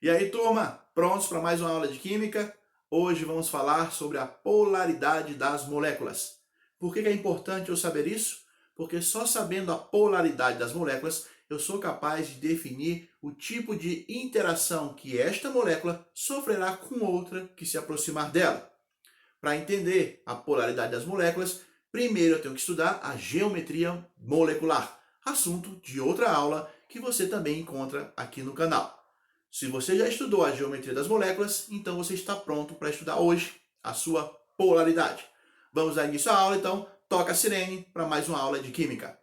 E aí, turma, prontos para mais uma aula de Química? Hoje vamos falar sobre a polaridade das moléculas. Por que é importante eu saber isso? Porque só sabendo a polaridade das moléculas, eu sou capaz de definir o tipo de interação que esta molécula sofrerá com outra que se aproximar dela. Para entender a polaridade das moléculas, primeiro eu tenho que estudar a geometria molecular, assunto de outra aula que você também encontra aqui no canal. Se você já estudou a geometria das moléculas, então você está pronto para estudar hoje a sua polaridade. Vamos dar início à aula, então toca a sirene para mais uma aula de Química.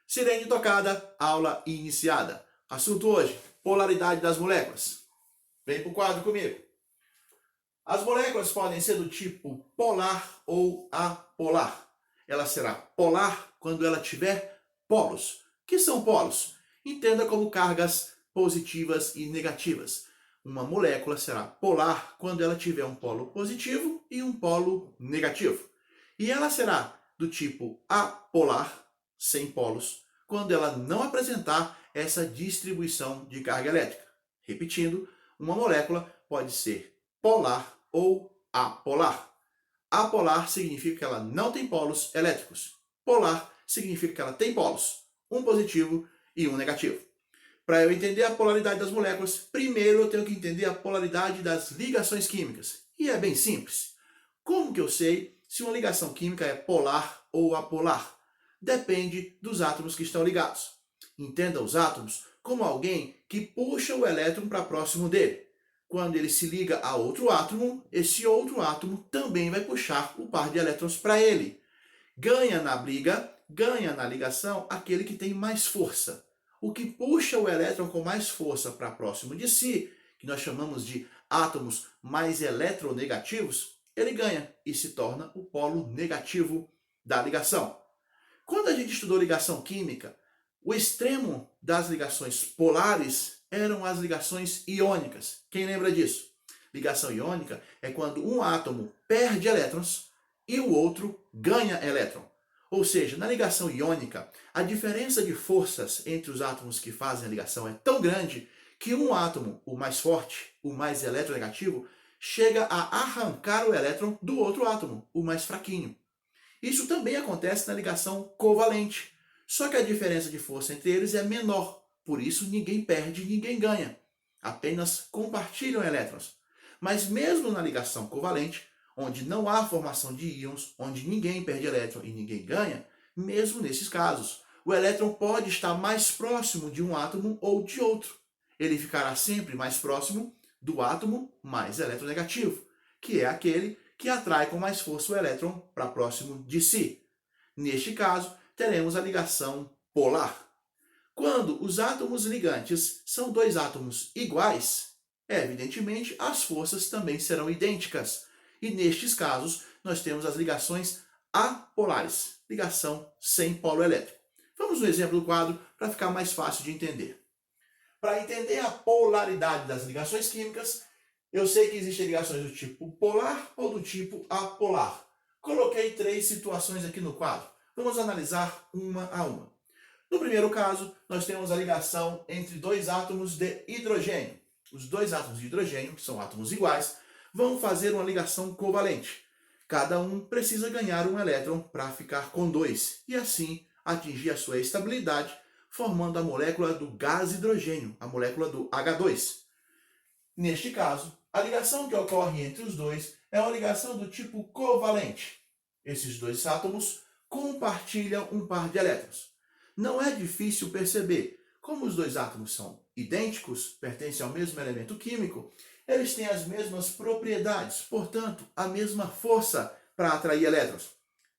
Sirene tocada, aula iniciada. Assunto hoje, polaridade das moléculas. Vem para o quadro comigo. As moléculas podem ser do tipo polar ou apolar. Ela será polar quando ela tiver polos. O que são polos? Entenda como cargas positivas e negativas. Uma molécula será polar quando ela tiver um polo positivo e um polo negativo. E ela será do tipo apolar, sem polos, quando ela não apresentar essa distribuição de carga elétrica. Repetindo, uma molécula pode ser polar ou apolar. Apolar significa que ela não tem polos elétricos. Polar significa que ela tem polos, um positivo e um negativo. Para eu entender a polaridade das moléculas, primeiro eu tenho que entender a polaridade das ligações químicas. E é bem simples. Como que eu sei se uma ligação química é polar ou apolar? Depende dos átomos que estão ligados. Entenda os átomos como alguém que puxa o elétron para próximo dele. Quando ele se liga a outro átomo, esse outro átomo também vai puxar o par de elétrons para ele. Ganha na briga, ganha na ligação aquele que tem mais força. O que puxa o elétron com mais força para próximo de si, que nós chamamos de átomos mais eletronegativos, ele ganha e se torna o polo negativo da ligação. Quando a gente estudou ligação química, o extremo das ligações polares eram as ligações iônicas. Quem lembra disso? Ligação iônica é quando um átomo perde elétrons e o outro ganha elétron. Ou seja, na ligação iônica, a diferença de forças entre os átomos que fazem a ligação é tão grande que um átomo, o mais forte, o mais eletronegativo, chega a arrancar o elétron do outro átomo, o mais fraquinho. Isso também acontece na ligação covalente, só que a diferença de força entre eles é menor, por isso ninguém perde e ninguém ganha, apenas compartilham elétrons. Mas mesmo na ligação covalente, onde não há formação de íons, onde ninguém perde elétron e ninguém ganha, mesmo nesses casos, o elétron pode estar mais próximo de um átomo ou de outro. Ele ficará sempre mais próximo do átomo mais eletronegativo, que é aquele que atrai com mais força o elétron para próximo de si. Neste caso, teremos a ligação polar. Quando os átomos ligantes são dois átomos iguais, evidentemente as forças também serão idênticas. E nestes casos, nós temos as ligações apolares, ligação sem polo elétrico. Vamos no exemplo do quadro para ficar mais fácil de entender. Para entender a polaridade das ligações químicas, eu sei que existem ligações do tipo polar ou do tipo apolar. Coloquei 3 situações aqui no quadro. Vamos analisar uma a uma. No primeiro caso, nós temos a ligação entre dois átomos de hidrogênio. Os dois átomos de hidrogênio, que são átomos iguais, vão fazer uma ligação covalente. Cada um precisa ganhar um elétron para ficar com 2 e assim atingir a sua estabilidade, formando a molécula do gás hidrogênio, a molécula do H2. Neste caso, a ligação que ocorre entre os dois é uma ligação do tipo covalente. Esses dois átomos compartilham um par de elétrons. Não é difícil perceber, como os dois átomos são idênticos, pertencem ao mesmo elemento químico, eles têm as mesmas propriedades, portanto, a mesma força para atrair elétrons.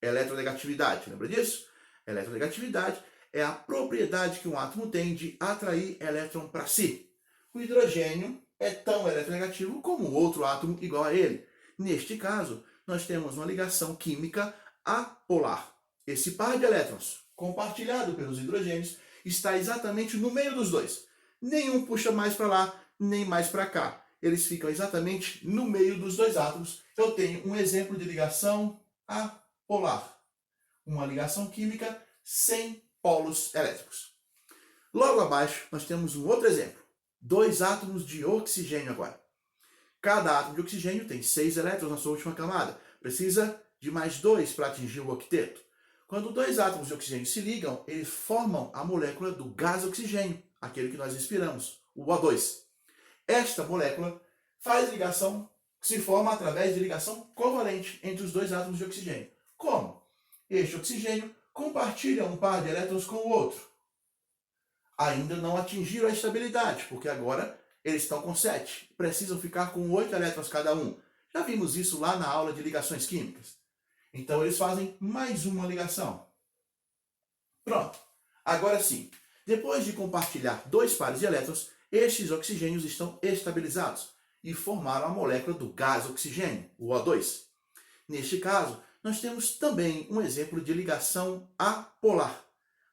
Eletronegatividade, lembra disso? Eletronegatividade é a propriedade que um átomo tem de atrair elétron para si. O hidrogênio é tão eletronegativo como o outro átomo igual a ele. Neste caso, nós temos uma ligação química apolar. Esse par de elétrons, compartilhado pelos hidrogênios, está exatamente no meio dos dois. Nenhum puxa mais para lá, nem mais para cá. Eles ficam exatamente no meio dos dois átomos. Eu tenho um exemplo de ligação apolar. Uma ligação química sem polos elétricos. Logo abaixo, nós temos um outro exemplo. 2 átomos de oxigênio agora. Cada átomo de oxigênio tem 6 elétrons na sua última camada. Precisa de mais 2 para atingir o octeto. Quando 2 átomos de oxigênio se ligam, eles formam a molécula do gás oxigênio, aquele que nós respiramos, o O2. Esta molécula faz ligação, se forma através de ligação covalente entre os 2 átomos de oxigênio. Como? Este oxigênio compartilha um par de elétrons com o outro. Ainda não atingiram a estabilidade, porque agora eles estão com 7. Precisam ficar com 8 elétrons cada um. Já vimos isso lá na aula de ligações químicas. Então eles fazem mais uma ligação. Pronto. Agora sim, depois de compartilhar 2 pares de elétrons, estes oxigênios estão estabilizados e formaram a molécula do gás oxigênio, o O2. Neste caso, nós temos também um exemplo de ligação apolar.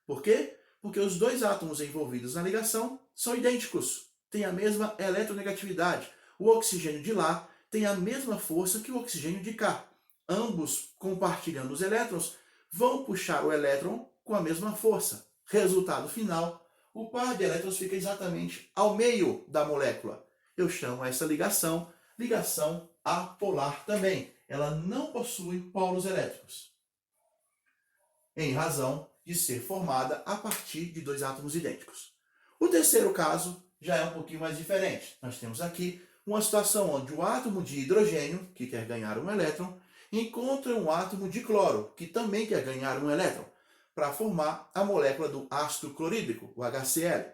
Por quê? Porque os 2 átomos envolvidos na ligação são idênticos, têm a mesma eletronegatividade. O oxigênio de lá tem a mesma força que o oxigênio de cá. Ambos, compartilhando os elétrons, vão puxar o elétron com a mesma força. Resultado final, o par de elétrons fica exatamente ao meio da molécula. Eu chamo essa ligação apolar também. Ela não possui polos elétricos, em razão de ser formada a partir de 2 átomos idênticos. O terceiro caso já é um pouquinho mais diferente. Nós temos aqui uma situação onde o átomo de hidrogênio, que quer ganhar um elétron, encontra um átomo de cloro, que também quer ganhar um elétron, para formar a molécula do ácido clorídrico, o HCl.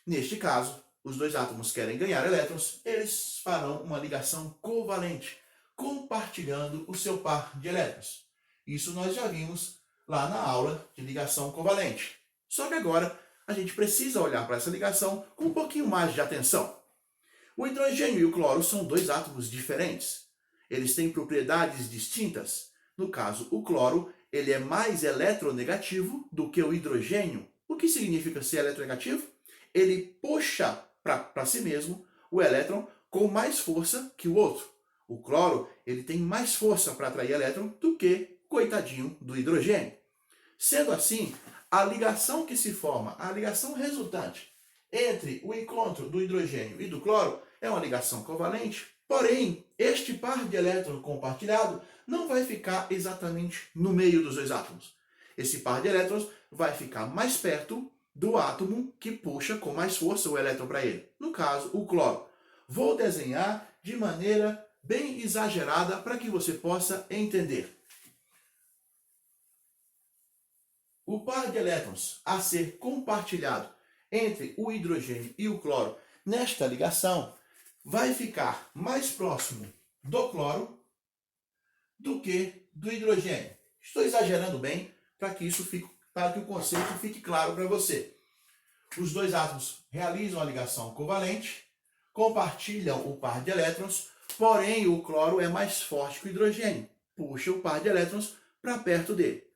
Neste caso, os 2 átomos querem ganhar elétrons, eles farão uma ligação covalente, compartilhando o seu par de elétrons. Isso nós já vimos lá na aula de ligação covalente. Só que agora a gente precisa olhar para essa ligação com um pouquinho mais de atenção. O hidrogênio e o cloro são 2 átomos diferentes. Eles têm propriedades distintas. No caso, o cloro ele é mais eletronegativo do que o hidrogênio. O que significa ser eletronegativo? Ele puxa para si mesmo o elétron com mais força que o outro. O cloro ele tem mais força para atrair elétron do que, coitadinho, do hidrogênio. Sendo assim, a ligação que se forma, a ligação resultante entre o encontro do hidrogênio e do cloro é uma ligação covalente, porém, este par de elétrons compartilhado não vai ficar exatamente no meio dos 2 átomos. Esse par de elétrons vai ficar mais perto do átomo que puxa com mais força o elétron para ele. No caso, o cloro. Vou desenhar de maneira bem exagerada para que você possa entender. O par de elétrons a ser compartilhado entre o hidrogênio e o cloro nesta ligação vai ficar mais próximo do cloro do que do hidrogênio. Estou exagerando bem para que o conceito fique claro para você. Os 2 átomos realizam a ligação covalente, compartilham o par de elétrons, porém o cloro é mais forte que o hidrogênio, puxa o par de elétrons para perto dele.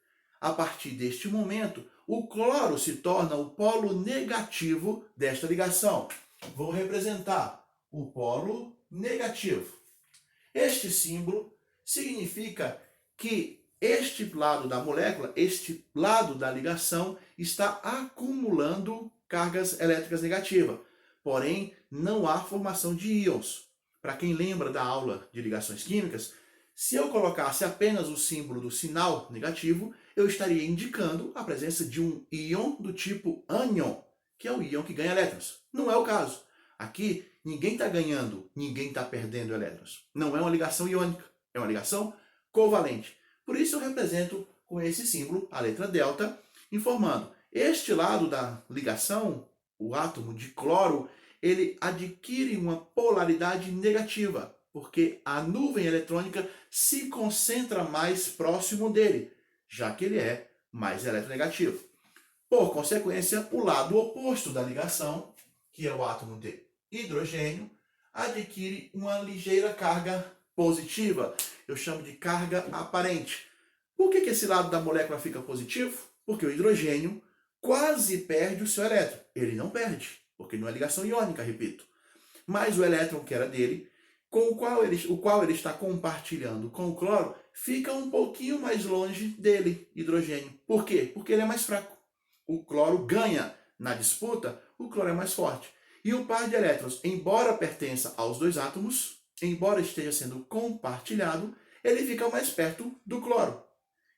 A partir deste momento, o cloro se torna o polo negativo desta ligação. Vou representar o polo negativo. Este símbolo significa que este lado da molécula, este lado da ligação, está acumulando cargas elétricas negativas. Porém, não há formação de íons. Para quem lembra da aula de ligações químicas, se eu colocasse apenas o símbolo do sinal negativo, eu estaria indicando a presença de um íon do tipo ânion, que é o íon que ganha elétrons. Não é o caso. Aqui, ninguém está ganhando, ninguém está perdendo elétrons. Não é uma ligação iônica, é uma ligação covalente. Por isso eu represento com esse símbolo, a letra delta, informando este lado da ligação, o átomo de cloro, ele adquire uma polaridade negativa, porque a nuvem eletrônica se concentra mais próximo dele, já que ele é mais eletronegativo. Por consequência, o lado oposto da ligação, que é o átomo de hidrogênio, adquire uma ligeira carga positiva. Eu chamo de carga aparente. Por que esse lado da molécula fica positivo? Porque o hidrogênio quase perde o seu elétron. Ele não perde, porque não é ligação iônica, repito. Mas o elétron que era dele, com o qual ele está compartilhando com o cloro, fica um pouquinho mais longe dele, hidrogênio. Por quê? Porque ele é mais fraco. O cloro ganha na disputa, o cloro é mais forte. E o par de elétrons, embora pertença aos dois átomos, embora esteja sendo compartilhado, ele fica mais perto do cloro,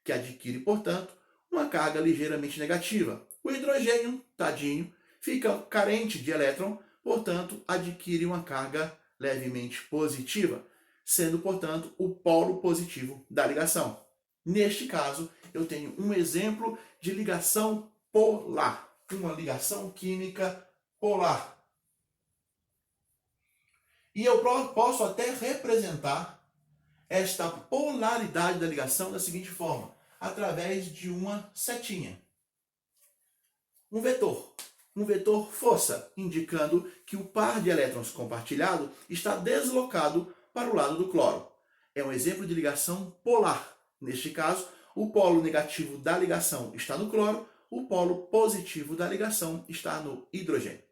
que adquire, portanto, uma carga ligeiramente negativa. O hidrogênio, tadinho, fica carente de elétron, portanto, adquire uma carga levemente positiva, sendo, portanto, o polo positivo da ligação. Neste caso, eu tenho um exemplo de ligação polar, uma ligação química polar. E eu posso até representar esta polaridade da ligação da seguinte forma, através de uma setinha. Um vetor força, indicando que o par de elétrons compartilhado está deslocado para o lado do cloro. É um exemplo de ligação polar. Neste caso, o polo negativo da ligação está no cloro, o polo positivo da ligação está no hidrogênio.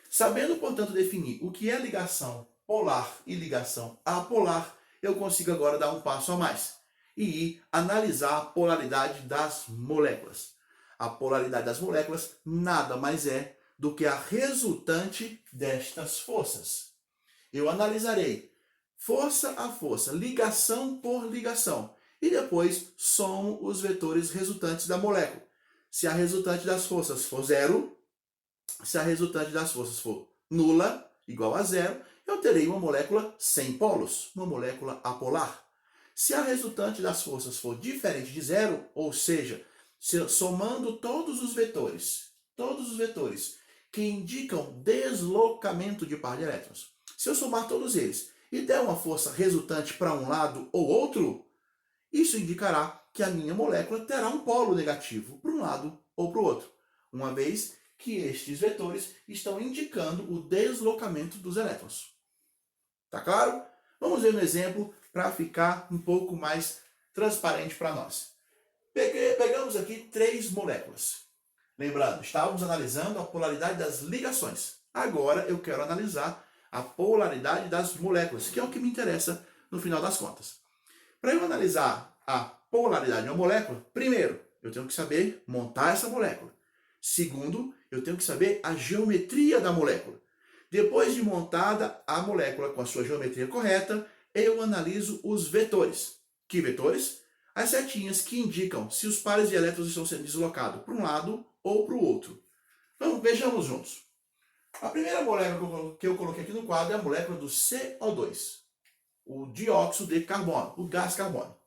Sabendo, portanto, definir o que é ligação polar e ligação apolar, eu consigo agora dar um passo a mais e ir analisar a polaridade das moléculas. A polaridade das moléculas nada mais é do que a resultante destas forças. Eu analisarei força a força, ligação por ligação, e depois somo os vetores resultantes da molécula. Se a resultante das forças for zero, se a resultante das forças for nula, igual a zero, eu terei uma molécula sem polos, uma molécula apolar. Se a resultante das forças for diferente de zero, ou seja, somando todos os vetores que indicam deslocamento de par de elétrons, se eu somar todos eles e der uma força resultante para um lado ou outro, isso indicará que a minha molécula terá um polo negativo para um lado ou para o outro, uma vez que estes vetores estão indicando o deslocamento dos elétrons. Tá claro? Vamos ver um exemplo para ficar um pouco mais transparente para nós. Pegamos aqui 3 moléculas. Lembrando, estávamos analisando a polaridade das ligações. Agora eu quero analisar a polaridade das moléculas, que é o que me interessa no final das contas. Para eu analisar a polaridade de uma molécula, primeiro, eu tenho que saber montar essa molécula. Segundo, eu tenho que saber a geometria da molécula. Depois de montada a molécula com a sua geometria correta, eu analiso os vetores. Que vetores? As setinhas que indicam se os pares de elétrons estão sendo deslocados para um lado ou para o outro. Então, vejamos juntos. A primeira molécula que eu coloquei aqui no quadro é a molécula do CO2, o dióxido de carbono, o gás carbônico.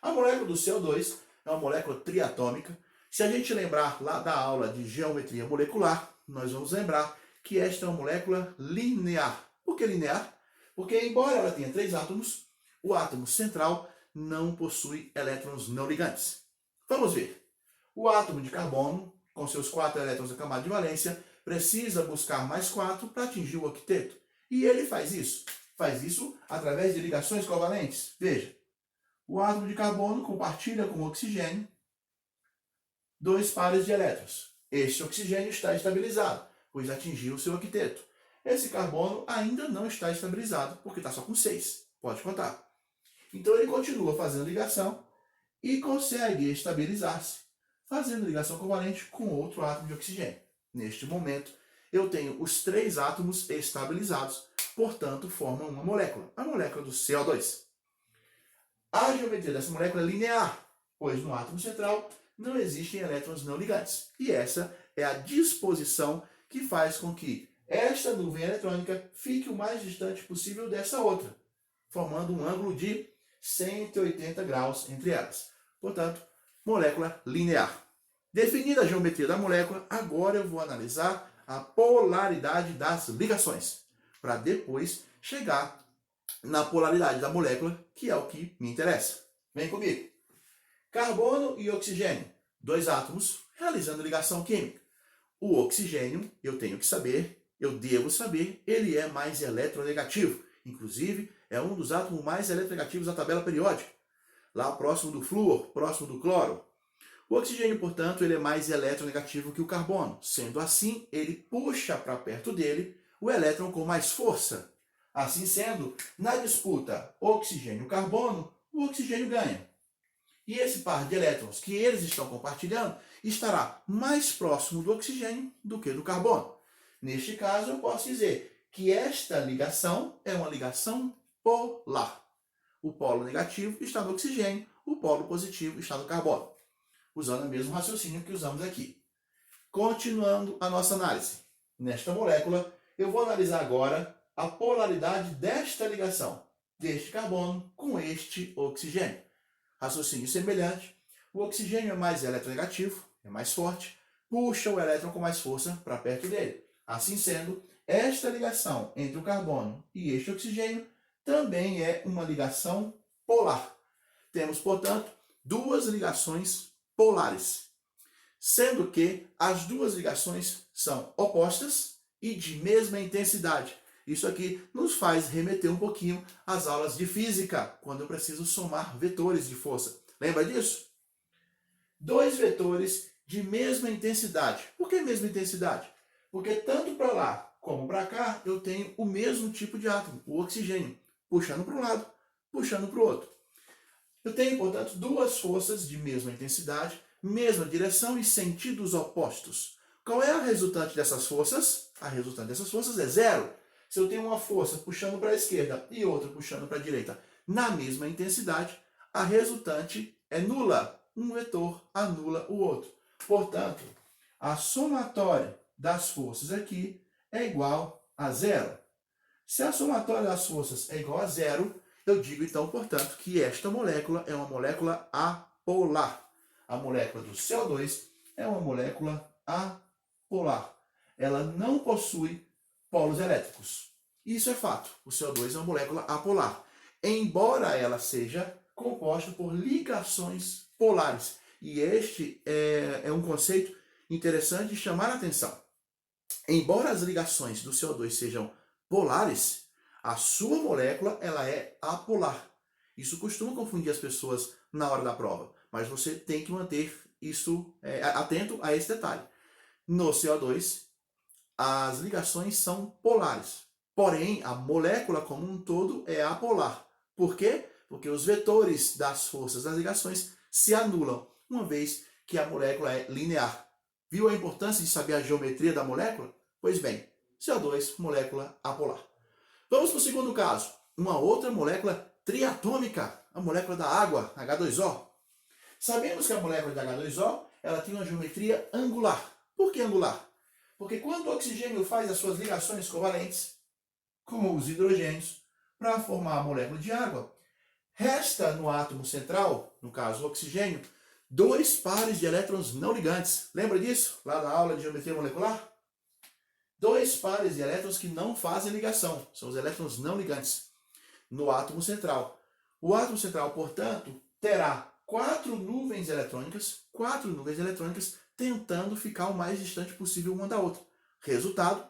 A molécula do CO2 é uma molécula triatômica. Se a gente lembrar lá da aula de geometria molecular, nós vamos lembrar que esta é uma molécula linear. Por que linear? Porque, embora ela tenha 3 átomos, o átomo central não possui elétrons não ligantes. Vamos ver. O átomo de carbono, com seus 4 elétrons da camada de valência, precisa buscar mais 4 para atingir o octeto. E ele faz isso. Faz isso através de ligações covalentes. Veja, o átomo de carbono compartilha com o oxigênio 2 pares de elétrons. Este oxigênio está estabilizado, pois atingiu o seu octeto. Esse carbono ainda não está estabilizado, porque está só com 6. Pode contar. Então ele continua fazendo ligação e consegue estabilizar-se, fazendo ligação covalente com outro átomo de oxigênio. Neste momento, eu tenho os 3 átomos estabilizados, portanto, formam uma molécula, a molécula do CO2. A geometria dessa molécula é linear, pois no átomo central não existem elétrons não ligantes. E essa é a disposição que faz com que esta nuvem eletrônica fique o mais distante possível dessa outra, formando um ângulo de 180 graus entre elas. Portanto, molécula linear. Definida a geometria da molécula, agora eu vou analisar a polaridade das ligações, para depois chegar na polaridade da molécula, que é o que me interessa. Vem comigo. Carbono e oxigênio, 2 átomos realizando ligação química. O oxigênio, eu tenho que saber eu devo saber, ele é mais eletronegativo. Inclusive, é um dos átomos mais eletronegativos da tabela periódica. Lá próximo do flúor, próximo do cloro. O oxigênio, portanto, ele é mais eletronegativo que o carbono. Sendo assim, ele puxa para perto dele o elétron com mais força. Assim sendo, na disputa oxigênio-carbono, o oxigênio ganha. E esse par de elétrons que eles estão compartilhando estará mais próximo do oxigênio do que do carbono. Neste caso, eu posso dizer que esta ligação é uma ligação polar. O polo negativo está no oxigênio, o polo positivo está no carbono. Usando o mesmo raciocínio que usamos aqui. Continuando a nossa análise. Nesta molécula, eu vou analisar agora a polaridade desta ligação, deste carbono com este oxigênio. Raciocínio semelhante, o oxigênio é mais eletronegativo, é mais forte, puxa o elétron com mais força para perto dele. Assim sendo, esta ligação entre o carbono e este oxigênio também é uma ligação polar. Temos, portanto, duas ligações polares, sendo que as duas ligações são opostas e de mesma intensidade. Isso aqui nos faz remeter um pouquinho às aulas de física, quando eu preciso somar vetores de força. Lembra disso? Dois vetores de mesma intensidade. Por que mesma intensidade? Porque tanto para lá como para cá eu tenho o mesmo tipo de átomo, o oxigênio, puxando para um lado, puxando para o outro. Eu tenho, portanto, duas forças de mesma intensidade, mesma direção e sentidos opostos. Qual é a resultante dessas forças? A resultante dessas forças é zero. Se eu tenho uma força puxando para a esquerda e outra puxando para a direita na mesma intensidade, a resultante é nula. Um vetor anula o outro. Portanto, a somatória das forças aqui é igual a zero. Se a somatória das forças é igual a zero, eu digo então, portanto, que esta molécula é uma molécula apolar. A molécula do CO2 é uma molécula apolar. Ela não possui polos elétricos. Isso é fato. O CO2 é uma molécula apolar. Embora ela seja composta por ligações polares. E este é um conceito interessante de chamar a atenção. Embora as ligações do CO2 sejam polares, a sua molécula ela é apolar. Isso costuma confundir as pessoas na hora da prova, mas você tem que manter isso atento a esse detalhe. No CO2, as ligações são polares, porém a molécula como um todo é apolar. Por quê? Porque os vetores das forças das ligações se anulam, uma vez que a molécula é linear. Viu a importância de saber a geometria da molécula? Pois bem, CO2, molécula apolar. Vamos para o segundo caso, uma outra molécula triatômica, a molécula da água, H2O. Sabemos que a molécula de H2O ela tem uma geometria angular. Por que angular? Porque quando o oxigênio faz as suas ligações covalentes com os hidrogênios para formar a molécula de água, resta no átomo central, no caso o oxigênio, dois pares de elétrons não ligantes. Lembra disso? Lá na aula de geometria molecular? Dois pares de elétrons que não fazem ligação. São os elétrons não ligantes no átomo central. O átomo central, portanto, terá quatro nuvens eletrônicas tentando ficar o mais distante possível uma da outra. Resultado,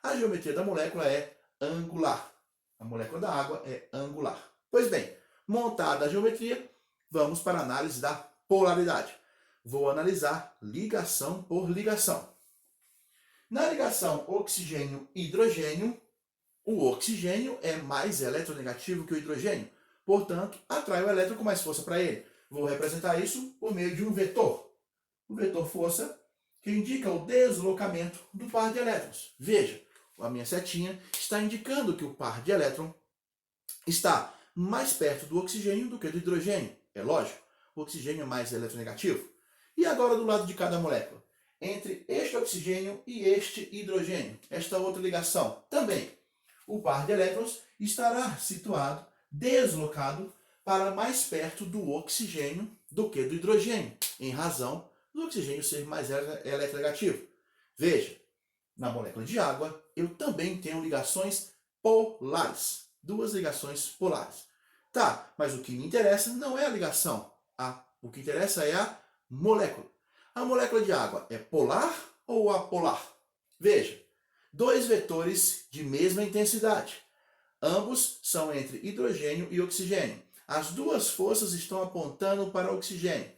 a geometria da molécula é angular. A molécula da água é angular. Pois bem, montada a geometria, vamos para a análise da polaridade. Vou analisar ligação por ligação. Na ligação oxigênio-hidrogênio, o oxigênio é mais eletronegativo que o hidrogênio. Portanto, atrai o elétron com mais força para ele. Vou representar isso por meio de um vetor. O vetor força, que indica o deslocamento do par de elétrons. Veja, a minha setinha está indicando que o par de elétron está mais perto do oxigênio do que do hidrogênio. É lógico, o oxigênio é mais eletronegativo. E agora do lado de cada molécula? Entre este oxigênio e este hidrogênio, esta outra ligação, também o par de elétrons estará situado, deslocado, para mais perto do oxigênio do que do hidrogênio, em razão do oxigênio ser mais eletronegativo. Veja, na molécula de água, eu também tenho ligações polares, duas ligações polares. Tá, mas o que me interessa não é a ligação, o que interessa é a molécula. A molécula de água é polar ou apolar? Veja, Dois vetores de mesma intensidade. Ambos são entre hidrogênio e oxigênio. As duas forças estão apontando para o oxigênio.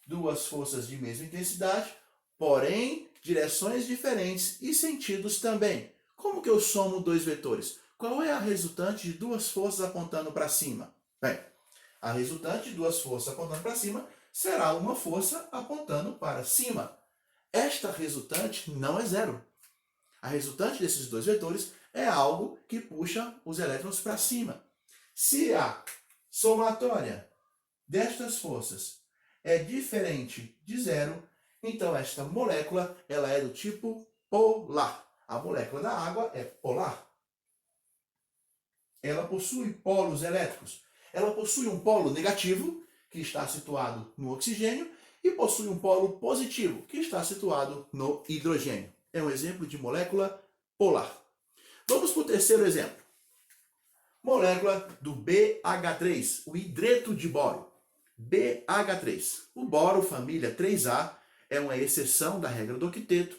Duas forças de mesma intensidade, porém direções diferentes e sentidos também. Como que eu somo dois vetores? Qual é a resultante de duas forças apontando para cima? Bem, a resultante de duas forças apontando para cima será uma força apontando para cima. Esta resultante não é zero. A resultante desses dois vetores é algo que puxa os elétrons para cima. Se a somatória destas forças é diferente de zero, então esta molécula ela é do tipo polar. A molécula da água é polar. Ela possui polos elétricos. Ela possui um polo negativo, que está situado no oxigênio, e possui um polo positivo, que está situado no hidrogênio. É um exemplo de molécula polar. Vamos para o terceiro exemplo. Molécula do BH3, o hidreto de boro. BH3. O boro, família 3A, é uma exceção da regra do octeto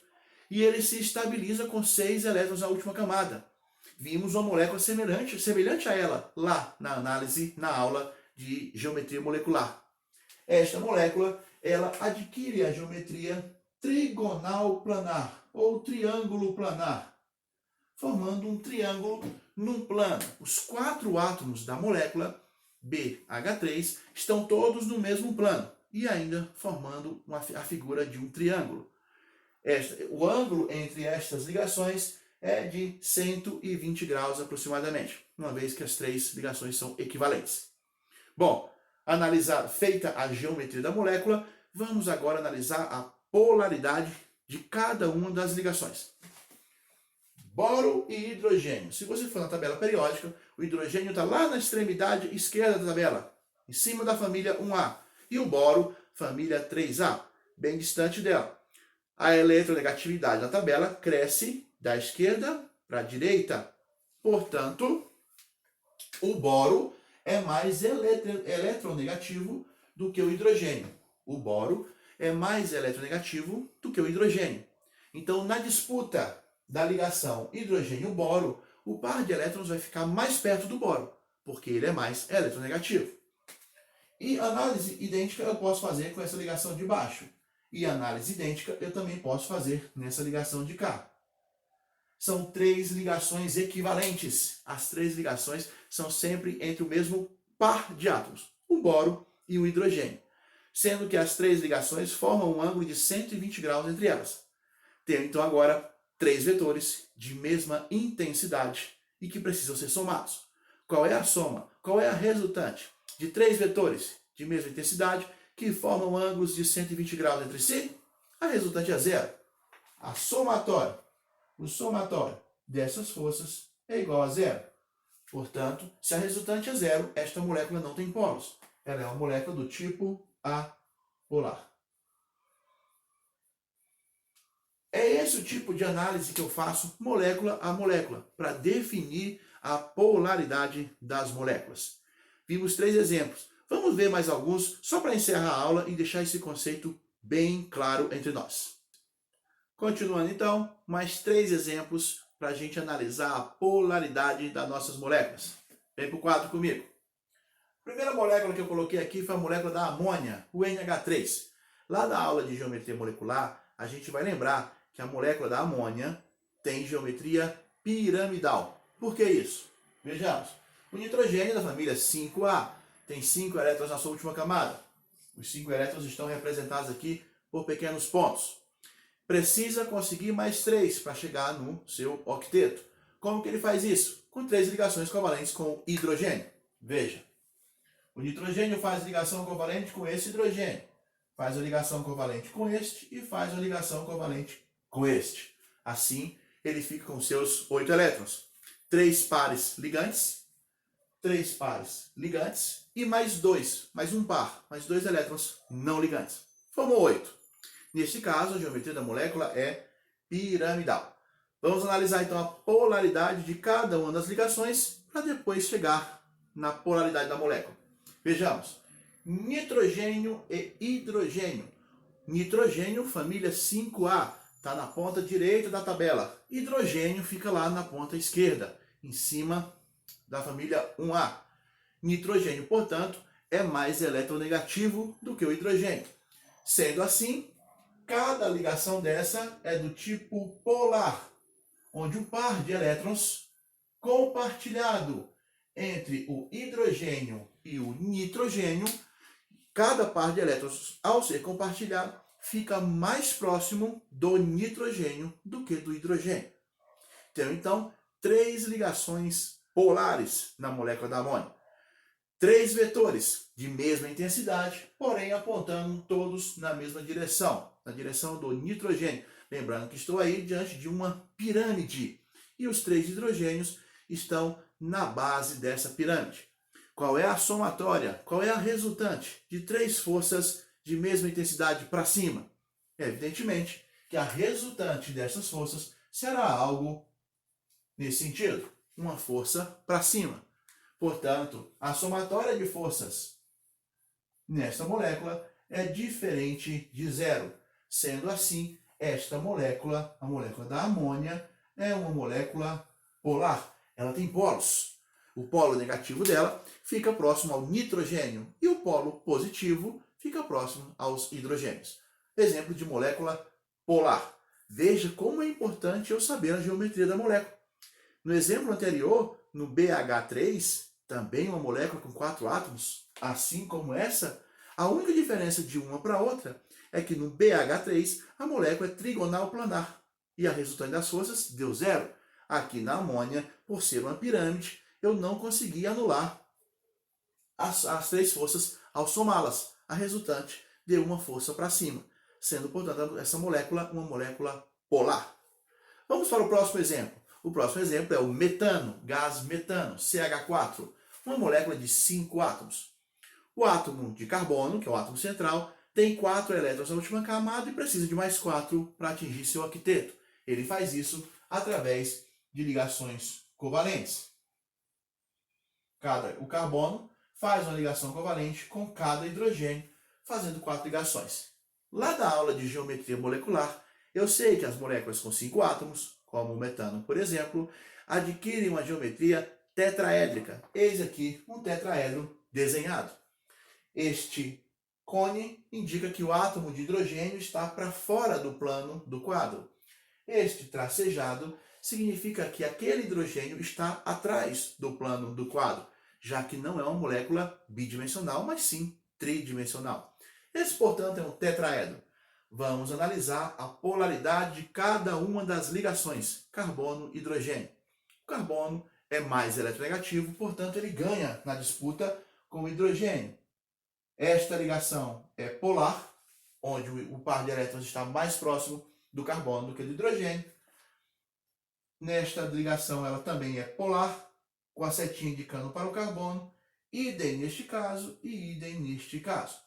e ele se estabiliza com 6 elétrons na última camada. Vimos uma molécula semelhante a ela lá na análise, na aula de geometria molecular. Esta molécula ela adquire a geometria trigonal planar ou triângulo planar, formando um triângulo num plano. Os 4 átomos da molécula BH3 estão todos no mesmo plano e ainda formando a figura de um triângulo. O ângulo entre estas ligações é de 120 graus aproximadamente, uma vez que as 3 ligações são equivalentes. Bom, feita a geometria da molécula, vamos agora analisar a polaridade de cada uma das ligações. Boro e hidrogênio. Se você for na tabela periódica, o hidrogênio está lá na extremidade esquerda da tabela, em cima da família 1A. E o boro, família 3A, bem distante dela. A eletronegatividade da tabela cresce da esquerda para a direita. Portanto, o boro é mais eletronegativo do que o hidrogênio. O boro é mais eletronegativo do que o hidrogênio. Então, na disputa da ligação hidrogênio-boro, o par de elétrons vai ficar mais perto do boro, porque ele é mais eletronegativo. E análise idêntica eu posso fazer com essa ligação de baixo. E análise idêntica eu também posso fazer nessa ligação de cá. São 3 ligações equivalentes. As 3 ligações são sempre entre o mesmo par de átomos, o boro e o hidrogênio, sendo que as 3 ligações formam um ângulo de 120 graus entre elas. Tenho então agora 3 vetores de mesma intensidade e que precisam ser somados. Qual é a soma? Qual é a resultante de 3 vetores de mesma intensidade que formam ângulos de 120 graus entre si? A resultante é zero. O somatório dessas forças é igual a zero. Portanto, se a resultante é zero, esta molécula não tem polos. Ela é uma molécula do tipo apolar. É esse o tipo de análise que eu faço molécula a molécula, para definir a polaridade das moléculas. Vimos 3 exemplos. Vamos ver mais alguns, só para encerrar a aula e deixar esse conceito bem claro entre nós. Continuando então, mais 3 exemplos para a gente analisar a polaridade das nossas moléculas. Vem para o quadro comigo. A primeira molécula que eu coloquei aqui foi a molécula da amônia, o NH3. Lá na aula de geometria molecular, a gente vai lembrar que a molécula da amônia tem geometria piramidal. Por que isso? Vejamos. O nitrogênio da família 5A tem 5 elétrons na sua última camada. Os 5 elétrons estão representados aqui por pequenos pontos. Precisa conseguir mais 3 para chegar no seu octeto. Como que ele faz isso? Com 3 ligações covalentes com o hidrogênio. Veja. O nitrogênio faz ligação covalente com esse hidrogênio. Faz a ligação covalente com este e faz a ligação covalente com este. Assim, ele fica com seus 8 elétrons. 3 pares ligantes, 3 pares ligantes e mais 2, mais um par, mais 2 elétrons não ligantes. Formou 8. Neste caso, a geometria da molécula é piramidal. Vamos analisar então a polaridade de cada uma das ligações para depois chegar na polaridade da molécula. Vejamos. Nitrogênio e hidrogênio. Nitrogênio, família 5A, está na ponta direita da tabela. Hidrogênio fica lá na ponta esquerda, em cima da família 1A. Nitrogênio, portanto, é mais eletronegativo do que o hidrogênio. Sendo assim, cada ligação dessa é do tipo polar, onde o par de elétrons compartilhado entre o hidrogênio e o nitrogênio, cada par de elétrons, ao ser compartilhado, fica mais próximo do nitrogênio do que do hidrogênio. Então, 3 ligações polares na molécula da amônia. 3 vetores de mesma intensidade, porém apontando todos na mesma direção, na direção do nitrogênio. Lembrando que estou aí diante de uma pirâmide e os 3 hidrogênios estão na base dessa pirâmide. Qual é a somatória? Qual é a resultante de 3 forças de mesma intensidade para cima? Evidentemente que a resultante dessas forças será algo nesse sentido, uma força para cima. Portanto, a somatória de forças nesta molécula é diferente de zero. Sendo assim, esta molécula, a molécula da amônia, é uma molécula polar. Ela tem polos. O polo negativo dela fica próximo ao nitrogênio e o polo positivo fica próximo aos hidrogênios. Exemplo de molécula polar. Veja como é importante eu saber a geometria da molécula. No exemplo anterior, no BH3, também uma molécula com 4 átomos, assim como essa, a única diferença de uma para outra é que no BH3 a molécula é trigonal planar e a resultante das forças deu zero. Aqui na amônia, por ser uma pirâmide, eu não consegui anular as 3 forças ao somá-las. A resultante deu uma força para cima, sendo, portanto, essa molécula uma molécula polar. Vamos para o próximo exemplo. O próximo exemplo é o metano, gás metano, CH4, uma molécula de 5 átomos. O átomo de carbono, que é o átomo central, tem 4 elétrons na última camada e precisa de mais 4 para atingir seu octeto. Ele faz isso através de ligações covalentes. O carbono faz uma ligação covalente com cada hidrogênio, fazendo 4 ligações. Lá da aula de geometria molecular, eu sei que as moléculas com 5 átomos, como o metano, por exemplo, adquirem uma geometria tetraédrica. Eis aqui um tetraedro desenhado. Este cone indica que o átomo de hidrogênio está para fora do plano do quadro. Este tracejado significa que aquele hidrogênio está atrás do plano do quadro, já que não é uma molécula bidimensional, mas sim tridimensional. Esse, portanto, é um tetraedro. Vamos analisar a polaridade de cada uma das ligações, carbono e hidrogênio. O carbono é mais eletronegativo, portanto, ele ganha na disputa com o hidrogênio. Esta ligação é polar, onde o par de elétrons está mais próximo do carbono do que do hidrogênio. Nesta ligação, ela também é polar, com a setinha indicando para o carbono, idem neste caso e idem neste caso.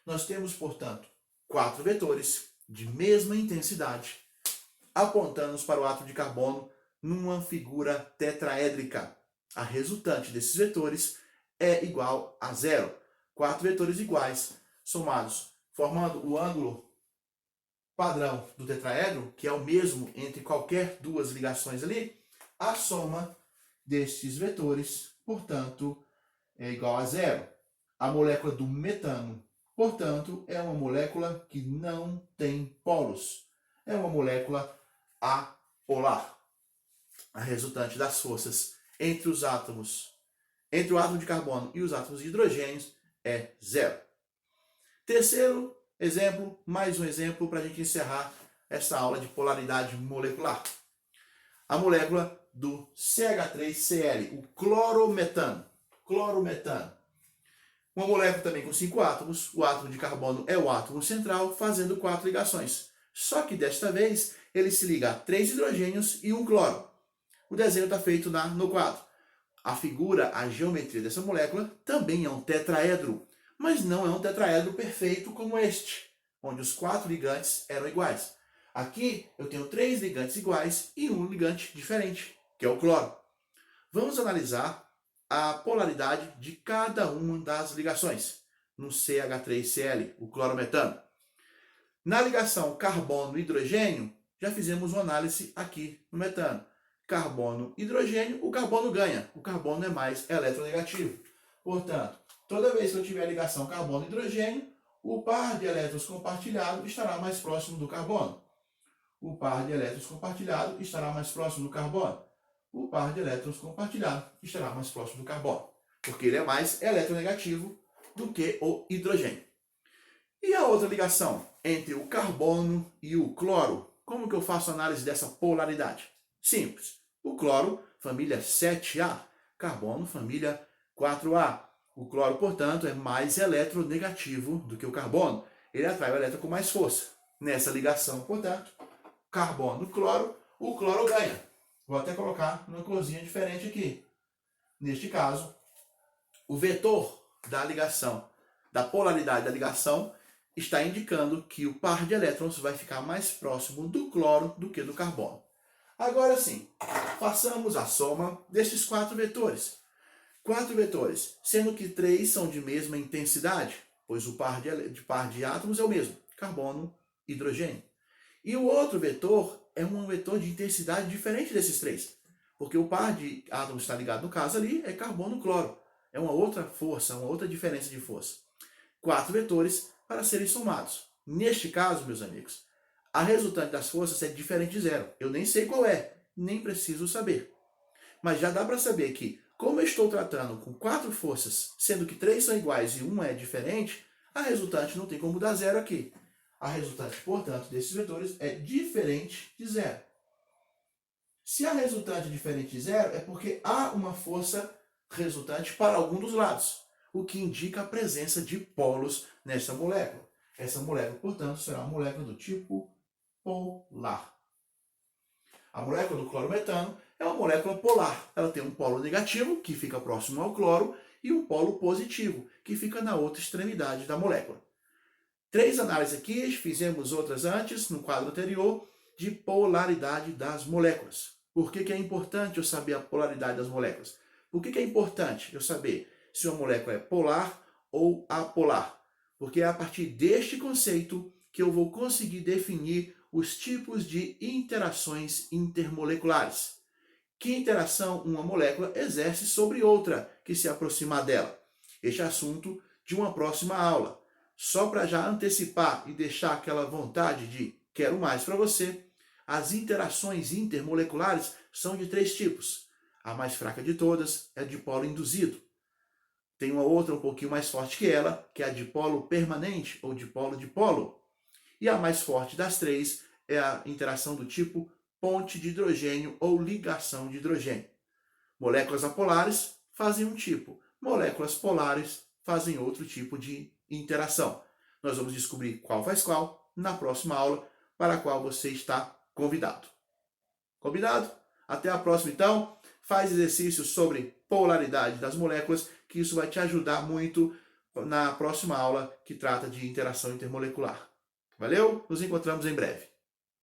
Nós temos, portanto, 4 vetores de mesma intensidade, apontando para o átomo de carbono numa figura tetraédrica. A resultante desses vetores é igual a zero. 4 vetores iguais, somados, formando o ângulo padrão do tetraedro, que é o mesmo entre qualquer 2 ligações ali, a soma destes vetores, portanto, é igual a zero. A molécula do metano, portanto, é uma molécula que não tem polos. É uma molécula apolar. A resultante das forças entre os átomos, entre o átomo de carbono e os átomos de hidrogênio é zero. Terceiro exemplo, mais um exemplo para a gente encerrar essa aula de polaridade molecular. A molécula do CH3Cl, o clorometano. Clorometano. Uma molécula também com 5 átomos. O átomo de carbono é o átomo central, fazendo 4 ligações. Só que desta vez ele se liga a 3 hidrogênios e um cloro. O desenho está feito no quadro. A figura, a geometria dessa molécula também é um tetraedro, mas não é um tetraedro perfeito como este, onde os 4 ligantes eram iguais. Aqui eu tenho 3 ligantes iguais e um ligante diferente, que é o cloro. Vamos analisar a polaridade de cada uma das ligações no CH3Cl, o clorometano. Na ligação carbono-hidrogênio, Já fizemos uma análise aqui no metano. Carbono, hidrogênio, o carbono ganha. O carbono é mais eletronegativo. Portanto, toda vez que eu tiver a ligação carbono-hidrogênio, o par de elétrons compartilhado estará mais próximo do carbono. O par de elétrons compartilhado estará mais próximo do carbono. O par de elétrons compartilhado estará mais próximo do carbono, porque ele é mais eletronegativo do que o hidrogênio. E a outra ligação entre o carbono e o cloro? Como que eu faço análise dessa polaridade? Simples. O cloro, família 7A. Carbono, família 4A. O cloro, portanto, é mais eletronegativo do que o carbono. Ele atrai o elétron com mais força. Nessa ligação, portanto, carbono-cloro, o cloro ganha. Vou até colocar numa corzinha diferente aqui. Neste caso, o vetor da ligação, da polaridade da ligação, está indicando que o par de elétrons vai ficar mais próximo do cloro do que do carbono. Agora sim, façamos a soma destes 4 vetores. 4 vetores, sendo que 3 são de mesma intensidade, pois o par de átomos é o mesmo, carbono, hidrogênio. E o outro vetor é um vetor de intensidade diferente desses 3, porque o par de átomos está ligado, no caso ali, é carbono-cloro. É uma outra força, uma outra diferença de força. 4 vetores para serem somados. Neste caso, meus amigos, a resultante das forças é diferente de zero. Eu nem sei qual é, nem preciso saber. Mas já dá para saber que, como eu estou tratando com 4 forças, sendo que 3 são iguais e 1 é diferente, a resultante não tem como dar zero aqui. A resultante, portanto, desses vetores é diferente de zero. Se a resultante é diferente de zero, é porque há uma força resultante para algum dos lados, o que indica a presença de polos nessa molécula. Essa molécula, portanto, será uma molécula do tipo polar. A molécula do clorometano é uma molécula polar. Ela tem um polo negativo, que fica próximo ao cloro, e um polo positivo, que fica na outra extremidade da molécula. 3 análises aqui, fizemos outras antes, no quadro anterior, de polaridade das moléculas. Por que é importante eu saber a polaridade das moléculas? Por que é importante eu saber se uma molécula é polar ou apolar? Porque é a partir deste conceito que eu vou conseguir definir os tipos de interações intermoleculares. Que interação uma molécula exerce sobre outra que se aproximar dela? Este é assunto de uma próxima aula. Só para já antecipar e deixar aquela vontade de quero mais para você, as interações intermoleculares são de 3 tipos. A mais fraca de todas é a dipolo induzido. Tem uma outra um pouquinho mais forte que ela, que é a dipolo permanente ou dipolo-dipolo. E a mais forte das 3 é a interação do tipo ponte de hidrogênio ou ligação de hidrogênio. Moléculas apolares fazem um tipo, moléculas polares fazem outro tipo de interação. Nós vamos descobrir qual faz qual na próxima aula, para a qual você está convidado. Combinado? Até a próxima, então. Faz exercícios sobre polaridade das moléculas, que isso vai te ajudar muito na próxima aula que trata de interação intermolecular. Valeu? Nos encontramos em breve.